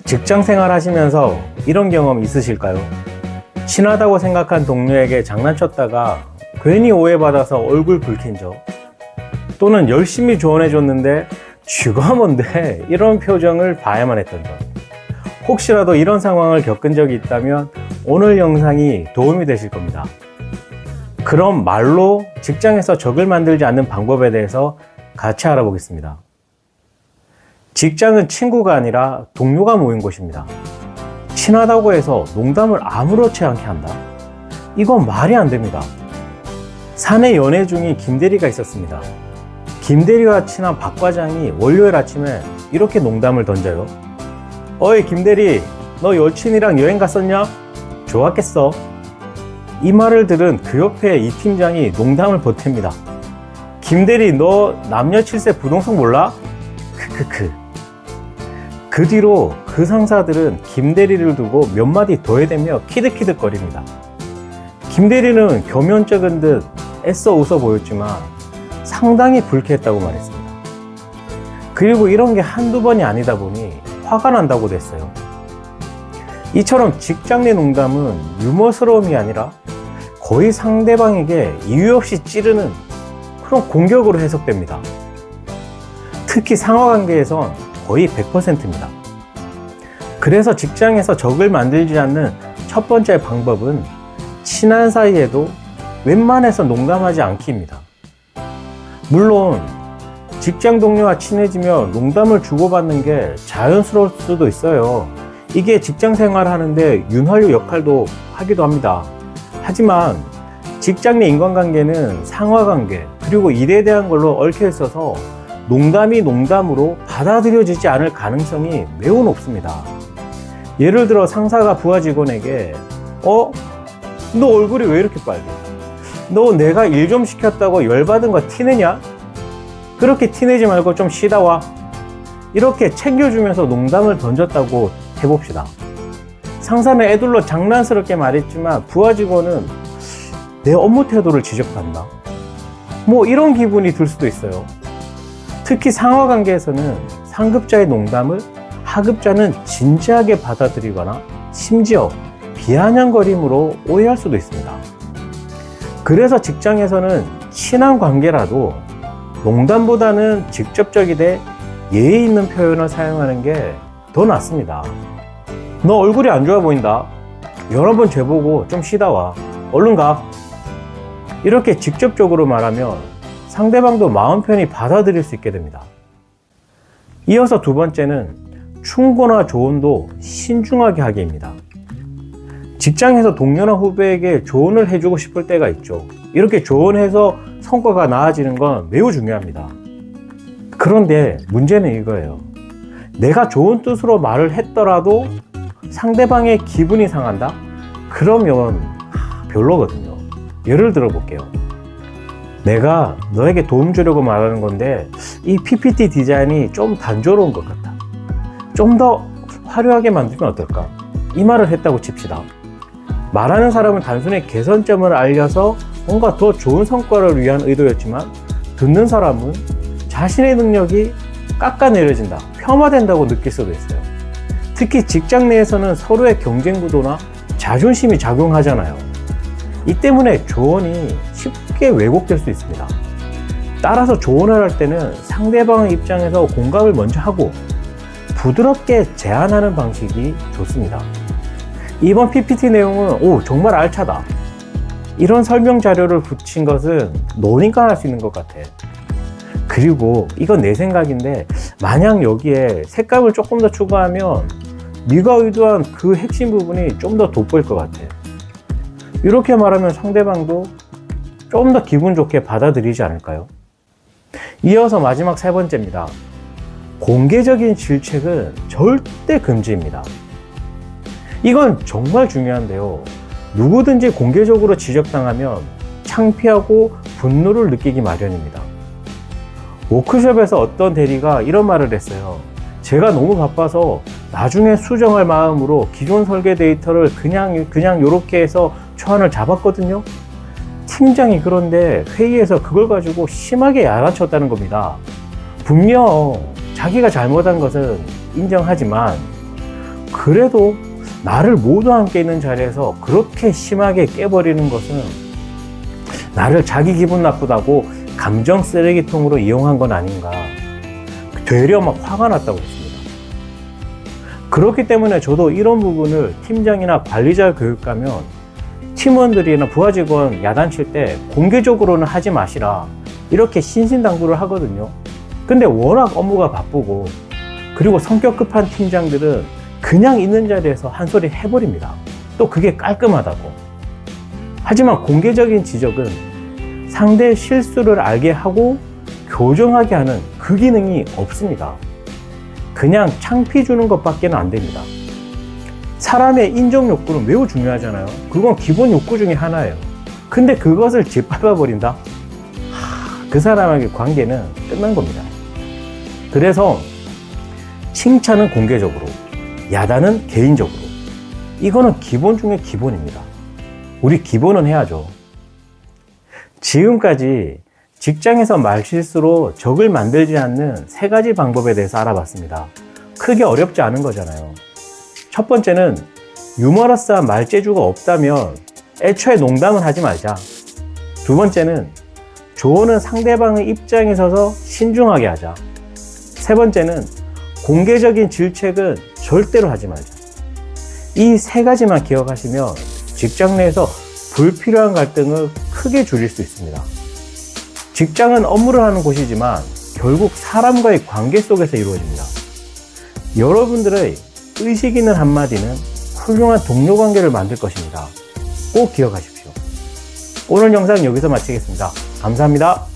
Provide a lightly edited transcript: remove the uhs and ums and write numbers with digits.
직장 생활 하시면서 이런 경험 있으실까요? 친하다고 생각한 동료에게 장난쳤다가 괜히 오해받아서 얼굴 붉힌 적, 또는 열심히 조언해줬는데 쥐가 뭔데 이런 표정을 봐야만 했던 적. 혹시라도 이런 상황을 겪은 적이 있다면 오늘 영상이 도움이 되실 겁니다. 그럼 말로 직장에서 적을 만들지 않는 방법에 대해서 같이 알아보겠습니다. 직장은 친구가 아니라 동료가 모인 곳입니다. 친하다고 해서 농담을 아무렇지 않게 한다? 이건 말이 안 됩니다. 사내 연애 중인 김대리가 있었습니다. 김대리와 친한 박 과장이 월요일 아침에 이렇게 농담을 던져요. 어이 김대리, 너 여친이랑 여행 갔었냐? 좋았겠어. 이 말을 들은 그 옆에 이 팀장이 농담을 보탭니다. 김대리, 너 남녀 7세 부동산 몰라? 크크크. 그 뒤로 그 상사들은 김대리를 두고 몇 마디 더 해대며 키득키득거립니다. 김대리는 겸연쩍은 듯 애써 웃어 보였지만 상당히 불쾌했다고 말했습니다. 그리고 이런 게 한두 번이 아니다 보니 화가 난다고 됐어요. 이처럼 직장 내 농담은 유머스러움이 아니라 거의 상대방에게 이유 없이 찌르는 그런 공격으로 해석됩니다. 특히 상하관계에선 거의 100%입니다. 그래서 직장에서 적을 만들지 않는 첫 번째 방법은 친한 사이에도 웬만해서 농담하지 않기입니다. 물론 직장 동료와 친해지며 농담을 주고받는 게 자연스러울 수도 있어요. 이게 직장 생활 하는데 윤활유 역할도 하기도 합니다. 하지만 직장 내 인간관계는 상하관계 그리고 일에 대한 걸로 얽혀 있어서 농담이 농담으로 받아들여지지 않을 가능성이 매우 높습니다. 예를 들어 상사가 부하 직원에게 너 얼굴이 왜 이렇게 빨개? 너 내가 일 좀 시켰다고 열받은 거 티내냐? 그렇게 티내지 말고 좀 쉬다 와. 이렇게 챙겨주면서 농담을 던졌다고 해봅시다. 상사는 애둘러 장난스럽게 말했지만 부하 직원은 내 업무 태도를 지적한다. 이런 기분이 들 수도 있어요. 특히 상하관계에서는 상급자의 농담을 하급자는 진지하게 받아들이거나 심지어 비아냥거림으로 오해할 수도 있습니다. 그래서 직장에서는 친한 관계라도 농담보다는 직접적이되 예의 있는 표현을 사용하는 게 더 낫습니다. 너 얼굴이 안 좋아 보인다. 여러 번 재보고 좀 쉬다 와. 얼른 가. 이렇게 직접적으로 말하면 상대방도 마음 편히 받아들일 수 있게 됩니다. 이어서 두 번째는 충고나 조언도 신중하게 하기입니다. 직장에서 동료나 후배에게 조언을 해주고 싶을 때가 있죠. 이렇게 조언해서 성과가 나아지는 건 매우 중요합니다. 그런데 문제는 이거예요. 내가 좋은 뜻으로 말을 했더라도 상대방의 기분이 상한다? 그러면 별로거든요. 예를 들어 볼게요. 내가 너에게 도움 주려고 말하는 건데 이 PPT 디자인이 좀 단조로운 것 같다. 좀 더 화려하게 만들면 어떨까? 이 말을 했다고 칩시다. 말하는 사람은 단순히 개선점을 알려서 뭔가 더 좋은 성과를 위한 의도였지만 듣는 사람은 자신의 능력이 깎아내려진다, 폄하된다고 느낄 수도 있어요. 특히 직장 내에서는 서로의 경쟁 구도나 자존심이 작용하잖아요. 이 때문에 조언이 쉽게 왜곡될 수 있습니다. 따라서 조언을 할 때는 상대방의 입장에서 공감을 먼저 하고 부드럽게 제안하는 방식이 좋습니다. 이번 PPT 내용은 정말 알차다. 이런 설명 자료를 붙인 것은 너니까 할 수 있는 것 같아. 그리고 이건 내 생각인데 만약 여기에 색감을 조금 더 추가하면 네가 의도한 그 핵심 부분이 좀 더 돋보일 것 같아. 이렇게 말하면 상대방도 좀 더 기분 좋게 받아들이지 않을까요? 이어서 마지막 세 번째입니다. 공개적인 질책은 절대 금지입니다. 이건 정말 중요한데요. 누구든지 공개적으로 지적당하면 창피하고 분노를 느끼기 마련입니다. 워크숍에서 어떤 대리가 이런 말을 했어요. 제가 너무 바빠서 나중에 수정할 마음으로 기존 설계 데이터를 그냥 이렇게 해서 초안을 잡았거든요. 팀장이 그런데 회의에서 그걸 가지고 심하게 야단쳤다는 겁니다. 분명 자기가 잘못한 것은 인정하지만 그래도 나를 모두 함께 있는 자리에서 그렇게 심하게 깨버리는 것은 나를 자기 기분 나쁘다고 감정 쓰레기통으로 이용한 건 아닌가. 되려 막 화가 났다고 했습니다. 그렇기 때문에 저도 이런 부분을 팀장이나 관리자 교육 가면 팀원들이나 부하 직원 야단칠 때 공개적으로는 하지 마시라 이렇게 신신당부를 하거든요. 근데 워낙 업무가 바쁘고 그리고 성격 급한 팀장들은 그냥 있는 자리에서 한 소리 해버립니다. 또 그게 깔끔하다고. 하지만 공개적인 지적은 상대의 실수를 알게 하고 교정하게 하는 그 기능이 없습니다. 그냥 창피 주는 것밖에는 안 됩니다. 사람의 인정 욕구는 매우 중요하잖아요. 그건 기본 욕구 중에 하나예요. 근데 그것을 짓밟아 버린다? 그 사람에게 관계는 끝난 겁니다. 그래서 칭찬은 공개적으로, 야단은 개인적으로. 이거는 기본 중에 기본입니다. 우리 기본은 해야죠. 지금까지 직장에서 말실수로 적을 만들지 않는 3가지 방법에 대해서 알아봤습니다. 크게 어렵지 않은 거잖아요. 첫 번째는 유머러스한 말재주가 없다면 애초에 농담은 하지 말자. 두 번째는 조언은 상대방의 입장에 서서 신중하게 하자. 세 번째는 공개적인 질책은 절대로 하지 말자. 이 3가지만 기억하시면 직장 내에서 불필요한 갈등을 크게 줄일 수 있습니다. 직장은 업무를 하는 곳이지만 결국 사람과의 관계 속에서 이루어집니다. 여러분들의 의식 있는 한마디는 훌륭한 동료 관계를 만들 것입니다. 꼭 기억하십시오. 오늘 영상 여기서 마치겠습니다. 감사합니다.